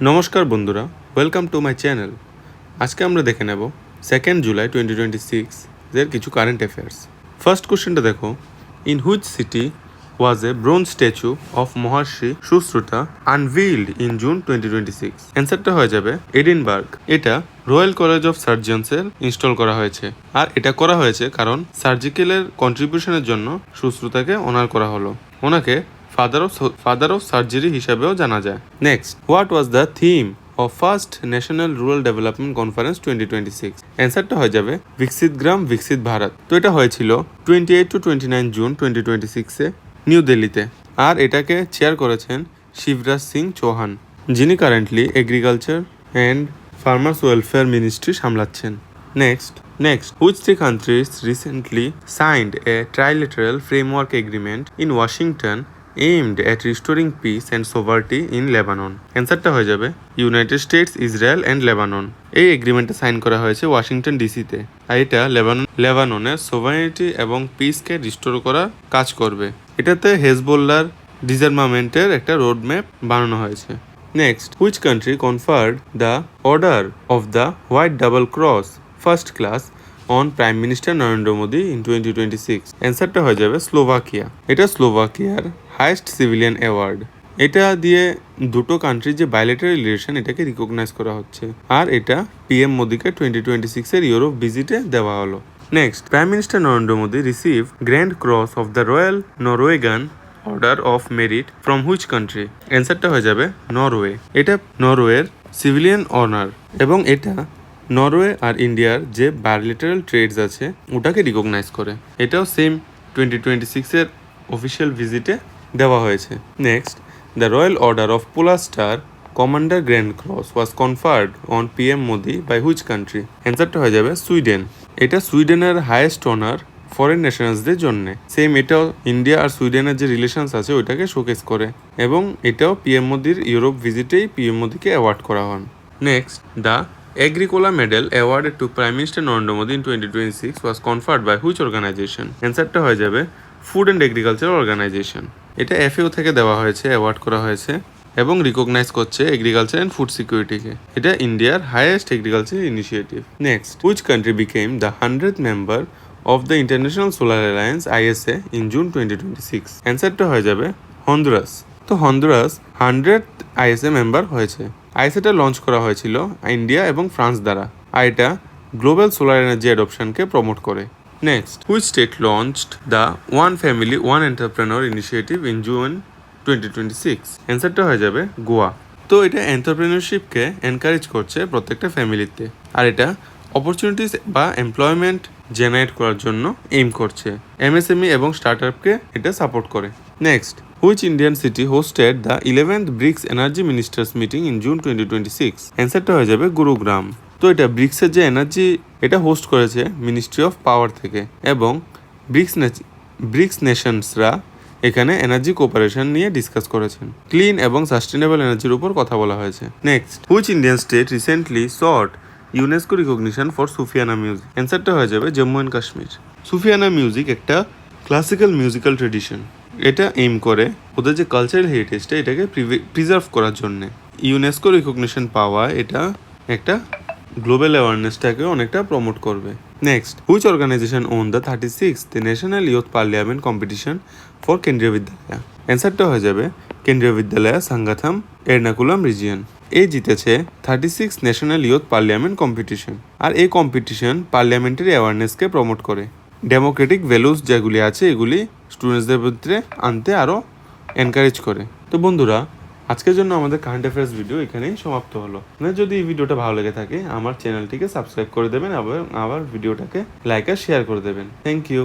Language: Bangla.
নমস্কার বন্ধুরা, ওয়েলকাম টু মাই চ্যানেল। আজকে আমরা দেখে নেব 2 জুলাই 2026 এর কিছু কারেন্ট অ্যাফেয়ার্স। ফার্স্ট কোশ্চেনটা দেখো, in which city was a bronze statue of Maharshi Sushruta unveiled in June 2026? অ্যান্সারটা হয়ে যাবে এডিনবার্গ। এটা রয়্যাল কলেজ অফ সার্জনসের ইনস্টল করা হয়েছে, আর এটা করা হয়েছে কারণ সার্জিক্যালের কন্ট্রিবিউশনের জন্য সুশ্রুতাকে অনার করা হলো। ওনাকে ফাদার অফ সার্জারি হিসাবেও জানা যায়। Next, what was the theme of first national rural development conference 2026? অ্যান্সারটা হয়ে যাবে বিকশিত গ্রাম বিকশিত ভারত। তো এটা হয়েছিল 28 to 29 জুন 2026-এ নিউ দিল্লিতে, আর এটাকে চেয়ার করেছেন শিবরাজ সিং চৌহান, যিনি currently agriculture and farmers welfare ministry সামলাচ্ছেন। Next, which three countries recently signed a trilateral framework agreement in Washington aimed at restoring peace and sovereignty in Lebanon? অ্যান্সারটা হয়ে যাবে United states, Israel and Lebanon. এই এগ্রিমেন্টটা সাইন করা হয়েছে ওয়াশিংটন ডিসিতে, আর এটা লেবাননের সোভারেনিটি এবং পিসকে রিস্টোর করার কাজ করবে। এটাতে হেজবোল্লার ডিসআর্মামেন্টের একটা রোড ম্যাপ বানানো হয়েছে। Next, which country conferred the Order of the White Double Cross First Class on Prime Minister Narendra Modi in 2026? অ্যান্সারটা হয়ে যাবে স্লোভাকিয়া। এটা স্লোভাকিয়ার হাইয়েস্ট সিভিলিয়ান অ্যাওয়ার্ড। এটা দিয়ে দুটো কান্ট্রির যে বাইলেটারাল রিলেশন এটাকে রিকগনাইজ করা হচ্ছে, আর এটা পিএম মোদিকে 2026-এর ইউরোপ ভিজিটে দেওয়া হলো। Next, prime minister Narendra Modi receive grand cross of the royal Norwegian order of merit from which country? অ্যান্সারটা হয়ে যাবে নরওয়ে। এটা নরওয়ের সিভিলিয়ান অনার, এবং এটা নরওয়ে আর ইন্ডিয়ার যে বাইলেটারাল ট্রেডস আছে ওটাকে রিকগনাইজ করে। এটাও সেম 2026-এর অফিসিয়াল ভিজিটে দেওয়া হয়েছে। Next, the royal order of polar star commander grand cross was conferred on PM Modi by which country? অ্যান্সারটা হয়ে যাবে সুইডেন। এটা সুইডেনের হাইয়েস্ট অনার ফরেন ন্যাশনালসদের জন্য। সেম এটাও ইন্ডিয়া আর সুইডেনের যে রিলেশনস আছে ওইটাকে শোকেস করে, এবং এটাও পিএম মোদির ইউরোপ ভিজিটেই পিএম মোদিকে অ্যাওয়ার্ড করা হন। Next, the Agricola Medal awarded to Prime Minister Narendra Modi in 2026 was conferred by which organization? অ্যান্সারটা হয়ে যাবে ফুড অ্যান্ড এগ্রিকালচার অর্গানাইজেশন। এটা এফএও থেকে দেওয়া হয়েছে, অ্যাওয়ার্ড করা হয়েছে, এবং রিকগনাইজ করছে এগ্রিকালচার অ্যান্ড ফুড সিকিউরিটিকে। এটা ইন্ডিয়ার highest agriculture initiative. Next, which country became the 100th member of the international solar alliance ISA in June 2026? অ্যান্সারটা হয়ে যাবে হন্ডুরাস। তো হন্ডুরাস 100th ISA মেম্বার হয়েছে। আইএসএটা লঞ্চ করা হয়েছিল ইন্ডিয়া এবং ফ্রান্স দ্বারা, আর এটা গ্লোবাল সোলার এনার্জি অ্যাডপশনকে প্রমোট করে। Next, which state launched the one family one entrepreneur initiative in June 2026? অ্যান্সারটা হয়ে যাবে গোয়া। তো এটা এন্টারপ্রেনারশিপকে এনকারেজ করছে প্রত্যেকটা ফ্যামিলিতে, আর এটা অপরচুনিটিস বা এমপ্লয়মেন্ট জেনারেট করার জন্য এইম করছে। এমএসএমই এবং স্টার্টআপকে এটা সাপোর্ট করে। Next, which Indian city hosted the 11th BRICS Energy Ministers meeting in June 2026? অ্যান্সারটা হয়ে যাবে গুরুগ্রাম। তো এটা ব্রিক্সের যে এনার্জি এটা হোস্ট করেছে মিনিস্ট্রি অফ পাওয়ার থেকে, এবং ব্রিক্স নেশনসরা এখানে এনার্জি কোঅপারেশন নিয়ে ডিসকাস করেছেন। ক্লিন এবং সাস্টেনেবল এনার্জির উপর কথা বলা হয়েছে। Next, which Indian state recently sought UNESCO recognition for Sufiana music? অ্যান্সারটা হয়ে যাবে জম্মু অ্যান্ড কাশ্মীর। সুফিয়ানা মিউজিক একটা ক্লাসিক্যাল মিউজিক্যাল ট্রেডিশন। এটা এইম করে ওদের যে কালচারাল হেরিটেজটা এটাকে প্রিজার্ভ করার জন্যে। ইউনেস্কো রিকগনিশন পাওয়া এটা একটা গ্লোবাল অ্যাওয়ারনেসটাকে অনেকটা প্রমোট করবে। Next, which organisation won the 36th national youth parliament competition for Kendriya Vidyalaya? অ্যান্সারটা হয়ে যাবে কেন্দ্রীয় বিদ্যালয় সাংগাথাম এর্নাকুলাম রিজিয়ন। এই জিতেছে 36th national youth parliament competition, আর এই কম্পিটিশন পার্লামেন্টারি অ্যাওয়ারনেসকে প্রমোট করে। ডেমোক্রেটিক ভ্যালুস যেগুলি আছে এগুলি স্টুডেন্টসদের ভিতরে আনতে আরও এনকারেজ করে। তো বন্ধুরা, আজকের জন্য আমাদের কারেন্ট অ্যাফেয়ার্স ভিডিও এখানেই সমাপ্ত হলো। যদি এই ভিডিওটা ভালো লেগে থাকে আমার চ্যানেলটিকে সাবস্ক্রাইব করে দেবেন, আবার ভিডিওটাকে লাইক আর শেয়ার করে দেবেন। Thank you.